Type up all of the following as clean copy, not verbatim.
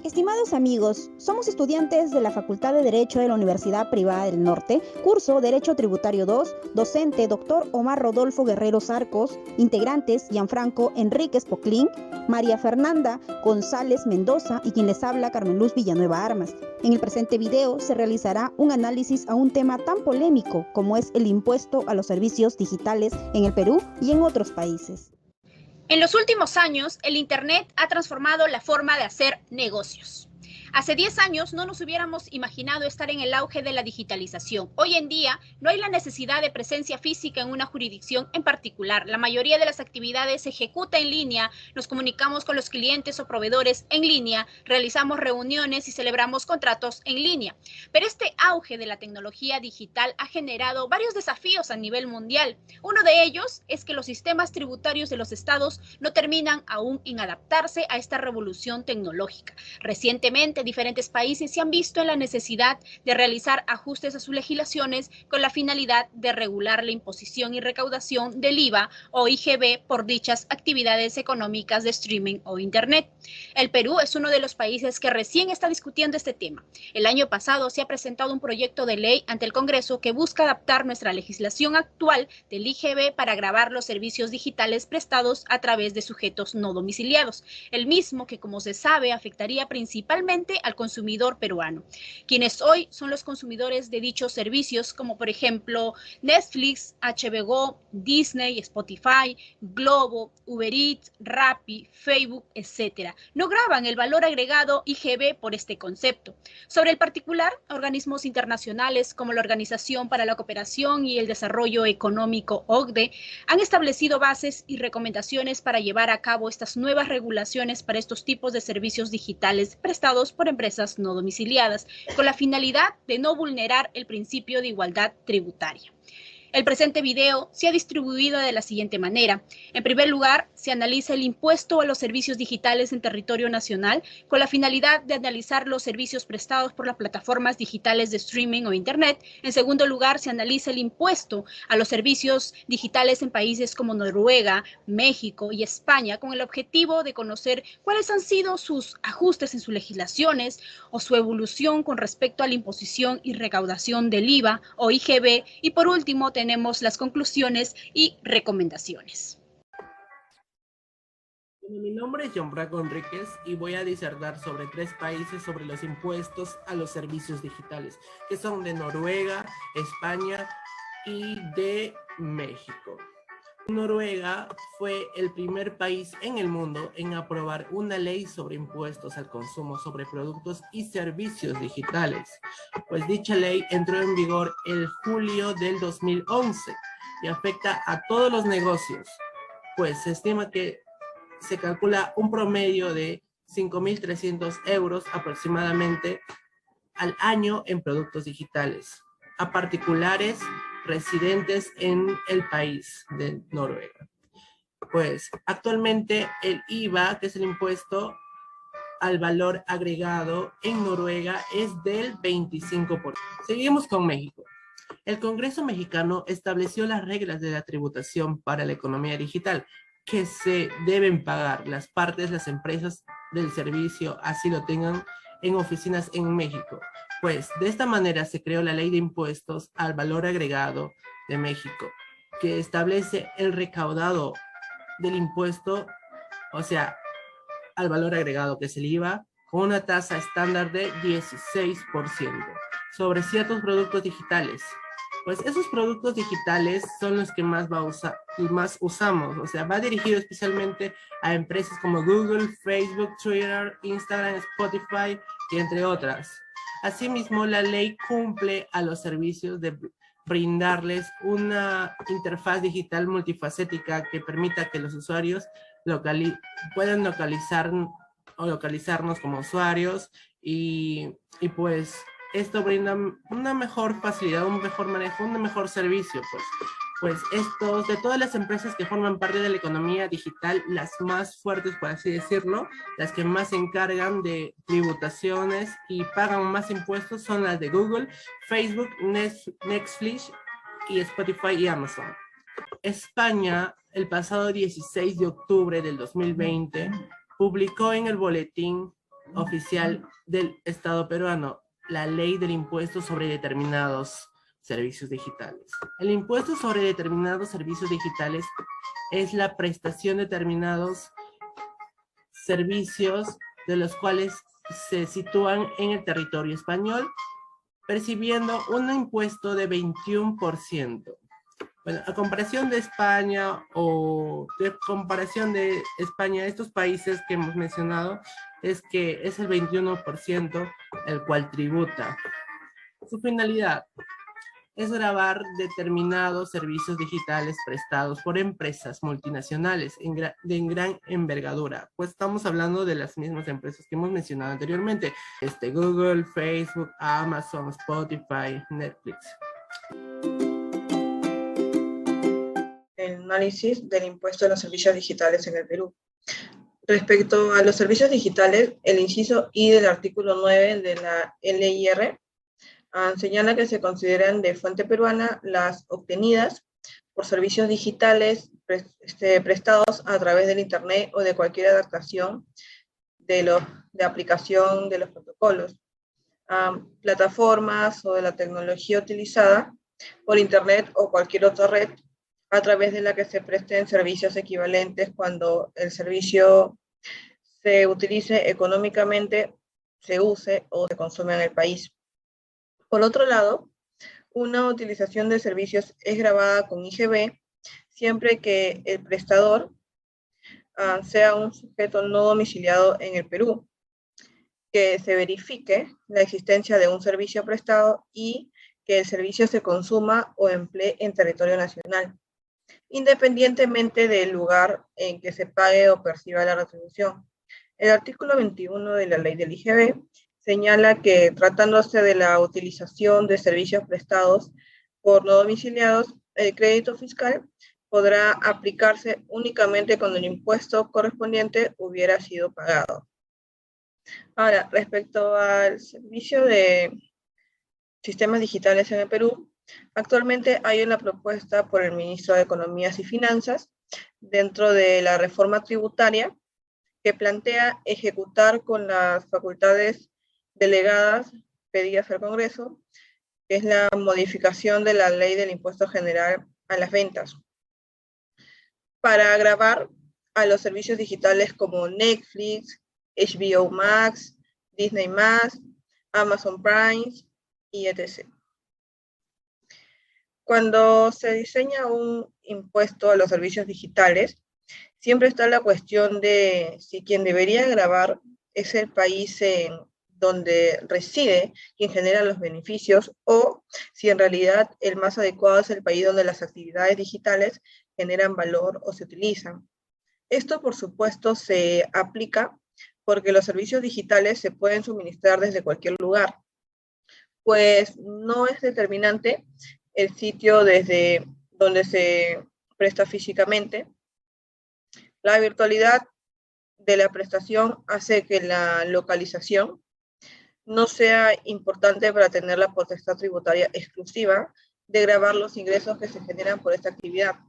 Estimados amigos, somos estudiantes de la Facultad de Derecho de la Universidad Privada del Norte, curso Derecho Tributario 2, docente Dr. Omar Rodolfo Guerrero Sarcos, integrantes Gianfranco Enríquez Poclín, María Fernanda González Mendoza y quien les habla Carmen Luz Villanueva Armas. En el presente video se realizará un análisis a un tema tan polémico como es el impuesto a los servicios digitales en el Perú y en otros países. En los últimos años, el Internet ha transformado la forma de hacer negocios. Hace 10 años no nos hubiéramos imaginado estar en el auge de la digitalización. Hoy en día no hay la necesidad de presencia física en una jurisdicción en particular. La mayoría de las actividades se ejecuta en línea, nos comunicamos con los clientes o proveedores en línea, realizamos reuniones y celebramos contratos en línea. Pero este auge de la tecnología digital ha generado varios desafíos a nivel mundial. Uno de ellos es que los sistemas tributarios de los estados no terminan aún en adaptarse a esta revolución tecnológica. Recientemente, diferentes países se han visto en la necesidad de realizar ajustes a sus legislaciones con la finalidad de regular la imposición y recaudación del IVA o IGB por dichas actividades económicas de streaming o Internet. El Perú es uno de los países que recién está discutiendo este tema. El año pasado se ha presentado un proyecto de ley ante el Congreso que busca adaptar nuestra legislación actual del IGB para gravar los servicios digitales prestados a través de sujetos no domiciliados, el mismo que, como se sabe, afectaría principalmente al consumidor peruano, quienes hoy son los consumidores de dichos servicios, como por ejemplo Netflix, HBO, Disney, Spotify, Globo, Uber Eats, Rappi, Facebook, etc. No graban el valor agregado IGB por este concepto. Sobre el particular, organismos internacionales como la Organización para la Cooperación y el Desarrollo Económico, OCDE, han establecido bases y recomendaciones para llevar a cabo estas nuevas regulaciones para estos tipos de servicios digitales prestados por empresas no domiciliadas, con la finalidad de no vulnerar el principio de igualdad tributaria. El presente video se ha distribuido de la siguiente manera. En primer lugar, se analiza el impuesto a los servicios digitales en territorio nacional con la finalidad de analizar los servicios prestados por las plataformas digitales de streaming o Internet. En segundo lugar, se analiza el impuesto a los servicios digitales en países como Noruega, México y España con el objetivo de conocer cuáles han sido sus ajustes en sus legislaciones o su evolución con respecto a la imposición y recaudación del IVA o IGB. Y por último, tenemos las conclusiones y recomendaciones. Mi nombre es Gianfranco Enríquez y voy a disertar sobre 3 países sobre los impuestos a los servicios digitales, que son de Noruega, España y de México. Noruega fue el primer país en el mundo en aprobar una ley sobre impuestos al consumo sobre productos y servicios digitales, pues dicha ley entró en vigor el julio del 2011 y afecta a todos los negocios, pues se estima que se calcula un promedio de 5.300 euros aproximadamente al año en productos digitales, a particulares residentes en el país de Noruega. Pues actualmente el IVA, que es el impuesto al valor agregado en Noruega, es del 25%. Seguimos con México. El Congreso mexicano estableció las reglas de la tributación para la economía digital, que se deben pagar las partes, las empresas del servicio, así lo tengan en oficinas en México. Pues de esta manera se creó la Ley de Impuestos al Valor Agregado de México, que establece el recaudado del impuesto, o sea, al valor agregado, que es el IVA, con una tasa estándar de 16% sobre ciertos productos digitales. Pues esos productos digitales son los que más usamos, o sea, va dirigido especialmente a empresas como Google, Facebook, Twitter, Instagram, Spotify y entre otras. Asimismo, la ley cumple a los servicios de brindarles una interfaz digital multifacética que permita que los usuarios puedan localizarnos como usuarios y pues esto brinda una mejor facilidad, un mejor manejo, un mejor servicio, pues estos, de todas las empresas que forman parte de la economía digital, las más fuertes, por así decirlo, las que más se encargan de tributaciones y pagan más impuestos son las de Google, Facebook, Netflix y Spotify y Amazon. España, el pasado 16 de octubre del 2020, publicó en el boletín oficial del Estado peruano, la ley del impuesto sobre determinados servicios digitales. El impuesto sobre determinados servicios digitales es la prestación de determinados servicios de los cuales se sitúan en el territorio español, percibiendo un impuesto de 21%. Bueno, a comparación de España estos países que hemos mencionado, es que es el 21% el cual tributa. Su finalidad es gravar determinados servicios digitales prestados por empresas multinacionales de gran envergadura. Pues estamos hablando de las mismas empresas que hemos mencionado anteriormente. Google, Facebook, Amazon, Spotify, Netflix. El análisis del impuesto a los servicios digitales en el Perú. Respecto a los servicios digitales, el inciso I del artículo 9 de la LIR señala que se consideran de fuente peruana las obtenidas por servicios digitales prestados a través del Internet o de cualquier adaptación de aplicación de los protocolos, plataformas o de la tecnología utilizada por Internet o cualquier otra red a través de la que se presten servicios equivalentes cuando el servicio se utilice económicamente, se use o se consume en el país. Por otro lado, una utilización de servicios es grabada con IGB siempre que el prestador sea un sujeto no domiciliado en el Perú, que se verifique la existencia de un servicio prestado y que el servicio se consuma o emplee en territorio nacional, independientemente del lugar en que se pague o perciba la retribución. El artículo 21 de la ley del IGB señala que, tratándose de la utilización de servicios prestados por no domiciliados, el crédito fiscal podrá aplicarse únicamente cuando el impuesto correspondiente hubiera sido pagado. Ahora, respecto al servicio de sistemas digitales en el Perú, actualmente hay una propuesta por el ministro de Economía y Finanzas dentro de la reforma tributaria que plantea ejecutar con las facultades delegadas pedidas al Congreso, que es la modificación de la ley del impuesto general a las ventas, para gravar a los servicios digitales como Netflix, HBO Max, Disney+, Amazon Prime y etc. Cuando se diseña un impuesto a los servicios digitales, siempre está la cuestión de si quien debería gravar es el país en donde reside quien genera los beneficios, o si en realidad el más adecuado es el país donde las actividades digitales generan valor o se utilizan. Esto, por supuesto, se aplica porque los servicios digitales se pueden suministrar desde cualquier lugar, pues no es determinante el sitio desde donde se presta físicamente. La virtualidad de la prestación hace que la localización no sea importante para tener la potestad tributaria exclusiva de gravar los ingresos que se generan por esta actividad.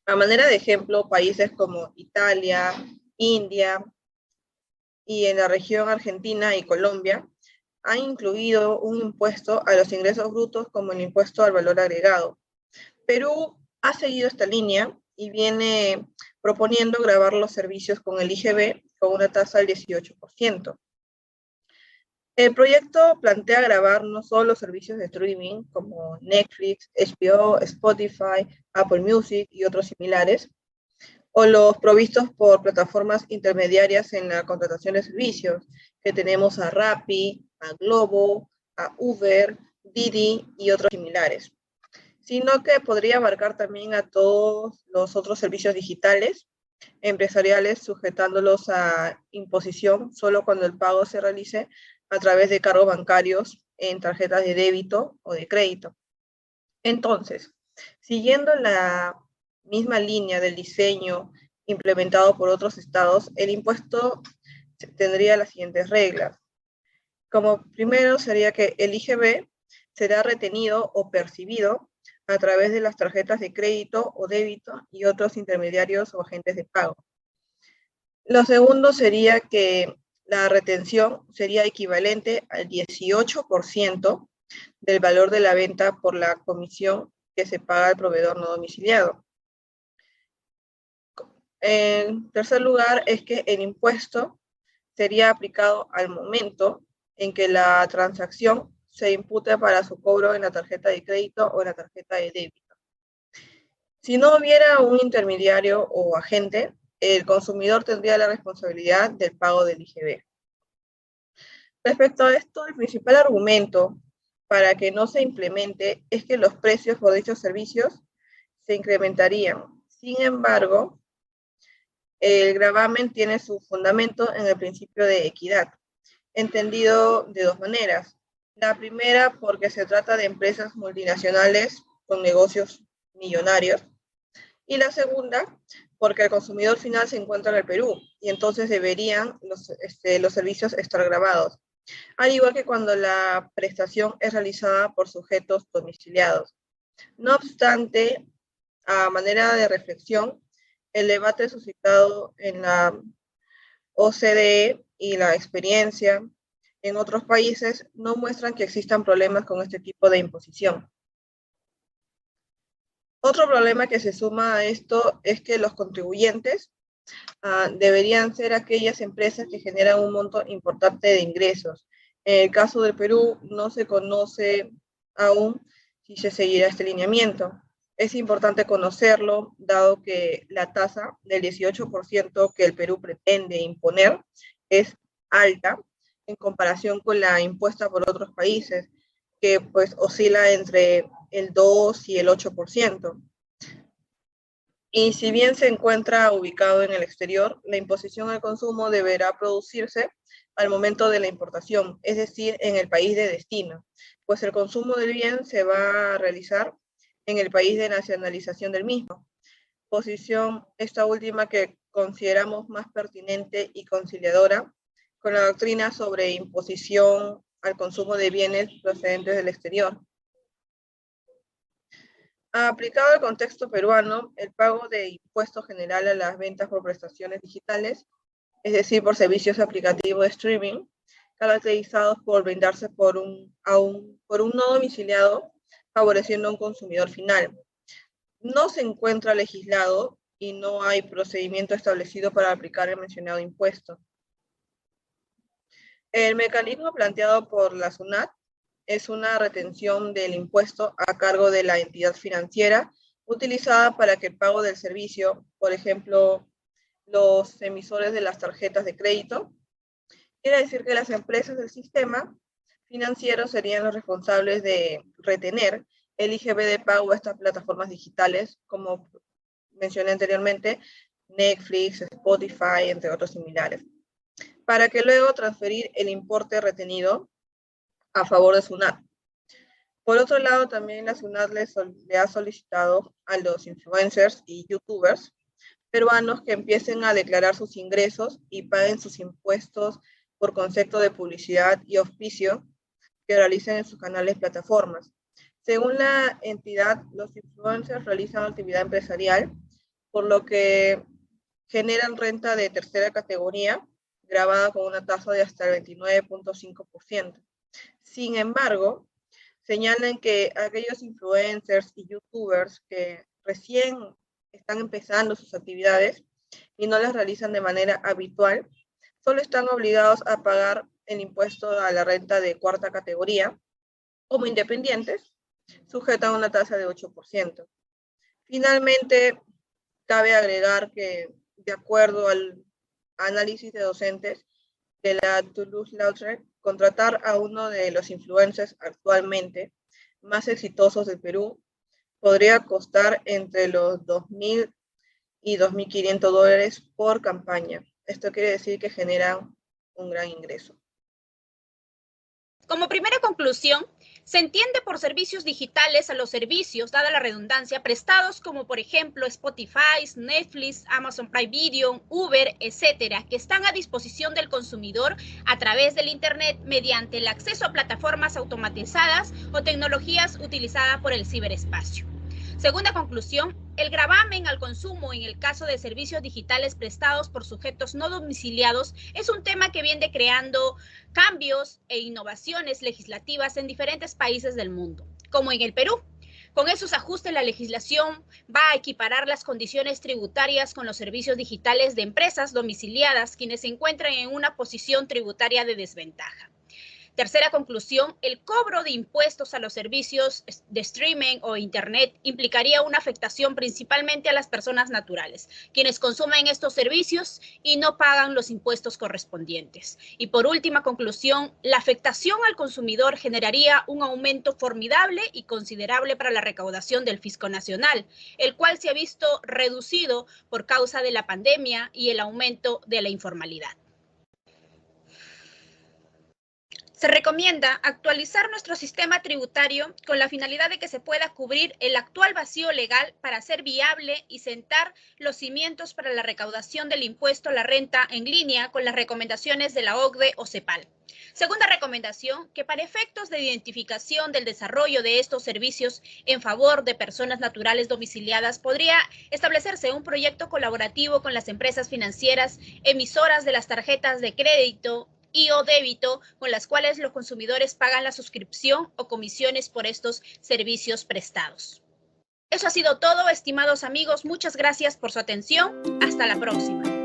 A manera de ejemplo, países como Italia, India y en la región Argentina y Colombia han incluido un impuesto a los ingresos brutos como el impuesto al valor agregado. Perú ha seguido esta línea y viene proponiendo gravar los servicios con el IGB con una tasa del 18%. El proyecto plantea gravar no solo los servicios de streaming como Netflix, HBO, Spotify, Apple Music y otros similares, o los provistos por plataformas intermediarias en la contratación de servicios, que tenemos a Rappi, a Globo, a Uber, Didi y otros similares, sino que podría abarcar también a todos los otros servicios digitales, empresariales, sujetándolos a imposición solo cuando el pago se realice a través de cargos bancarios en tarjetas de débito o de crédito. Entonces, siguiendo la misma línea del diseño implementado por otros estados, el impuesto tendría las siguientes reglas. Como primero sería que el IGB será retenido o percibido a través de las tarjetas de crédito o débito y otros intermediarios o agentes de pago. Lo segundo sería que la retención sería equivalente al 18% del valor de la venta por la comisión que se paga al proveedor no domiciliado. En tercer lugar, es que el impuesto sería aplicado al momento en que la transacción se impute para su cobro en la tarjeta de crédito o en la tarjeta de débito. Si no hubiera un intermediario o agente, el consumidor tendría la responsabilidad del pago del IGB. Respecto a esto, el principal argumento para que no se implemente es que los precios por dichos servicios se incrementarían. Sin embargo, el gravamen tiene su fundamento en el principio de equidad, entendido de dos maneras. La primera, porque se trata de empresas multinacionales con negocios millonarios. Y la segunda, porque el consumidor final se encuentra en el Perú y entonces deberían los servicios estar gravados. Al igual que cuando la prestación es realizada por sujetos domiciliados. No obstante, a manera de reflexión, el debate suscitado en la OCDE y la experiencia en otros países no muestran que existan problemas con este tipo de imposición. Otro problema que se suma a esto es que los contribuyentes deberían ser aquellas empresas que generan un monto importante de ingresos. En el caso del Perú, no se conoce aún si se seguirá este lineamiento. Es importante conocerlo, dado que la tasa del 18% que el Perú pretende imponer es alta en comparación con la impuesta por otros países, que pues oscila entre el 2 y el 8%. Y si bien se encuentra ubicado en el exterior, la imposición al consumo deberá producirse al momento de la importación, es decir, en el país de destino, pues el consumo del bien se va a realizar en el país de nacionalización del mismo. Posición esta última que consideramos más pertinente y conciliadora con la doctrina sobre imposición al consumo de bienes procedentes del exterior. Aplicado al contexto peruano, el pago de impuesto general a las ventas por prestaciones digitales, es decir, por servicios aplicativos de streaming, caracterizados por brindarse por un no domiciliado, favoreciendo a un consumidor final. No se encuentra legislado y no hay procedimiento establecido para aplicar el mencionado impuesto. El mecanismo planteado por la SUNAT es una retención del impuesto a cargo de la entidad financiera utilizada para que el pago del servicio, por ejemplo, los emisores de las tarjetas de crédito, quiere decir que las empresas del sistema financiero serían los responsables de retener el IGB de pago a estas plataformas digitales, como mencioné anteriormente, Netflix, Spotify, entre otros similares, para que luego transferir el importe retenido a favor de SUNAT. Por otro lado, también la SUNAT le ha solicitado a los influencers y youtubers peruanos que empiecen a declarar sus ingresos y paguen sus impuestos por concepto de publicidad y auspicio que realicen en sus canales y plataformas. Según la entidad, los influencers realizan actividad empresarial, por lo que generan renta de tercera categoría, grabada con una tasa de hasta el 29.5%. Sin embargo, señalan que aquellos influencers y youtubers que recién están empezando sus actividades y no las realizan de manera habitual, solo están obligados a pagar el impuesto a la renta de cuarta categoría como independientes, sujeta a una tasa de 8%. Finalmente, cabe agregar que, de acuerdo al análisis de docentes de la Toulouse-Lautrec, contratar a uno de los influencers actualmente más exitosos del Perú podría costar entre los $2.000 y $2.500 por campaña. Esto quiere decir que generan un gran ingreso. Como primera conclusión, se entiende por servicios digitales a los servicios, dada la redundancia, prestados como por ejemplo Spotify, Netflix, Amazon Prime Video, Uber, etcétera, que están a disposición del consumidor a través del Internet mediante el acceso a plataformas automatizadas o tecnologías utilizadas por el ciberespacio. Segunda conclusión, el gravamen al consumo en el caso de servicios digitales prestados por sujetos no domiciliados es un tema que viene creando cambios e innovaciones legislativas en diferentes países del mundo, como en el Perú. Con esos ajustes, la legislación va a equiparar las condiciones tributarias con los servicios digitales de empresas domiciliadas, quienes se encuentran en una posición tributaria de desventaja. Tercera conclusión, el cobro de impuestos a los servicios de streaming o internet implicaría una afectación principalmente a las personas naturales, quienes consumen estos servicios y no pagan los impuestos correspondientes. Y por última conclusión, la afectación al consumidor generaría un aumento formidable y considerable para la recaudación del fisco nacional, el cual se ha visto reducido por causa de la pandemia y el aumento de la informalidad. Se recomienda actualizar nuestro sistema tributario con la finalidad de que se pueda cubrir el actual vacío legal para hacer viable y sentar los cimientos para la recaudación del impuesto a la renta en línea con las recomendaciones de la OCDE o CEPAL. Segunda recomendación, que para efectos de identificación del desarrollo de estos servicios en favor de personas naturales domiciliadas, podría establecerse un proyecto colaborativo con las empresas financieras emisoras de las tarjetas de crédito y o débito con las cuales los consumidores pagan la suscripción o comisiones por estos servicios prestados. Eso ha sido todo, estimados amigos. Muchas gracias por su atención. Hasta la próxima.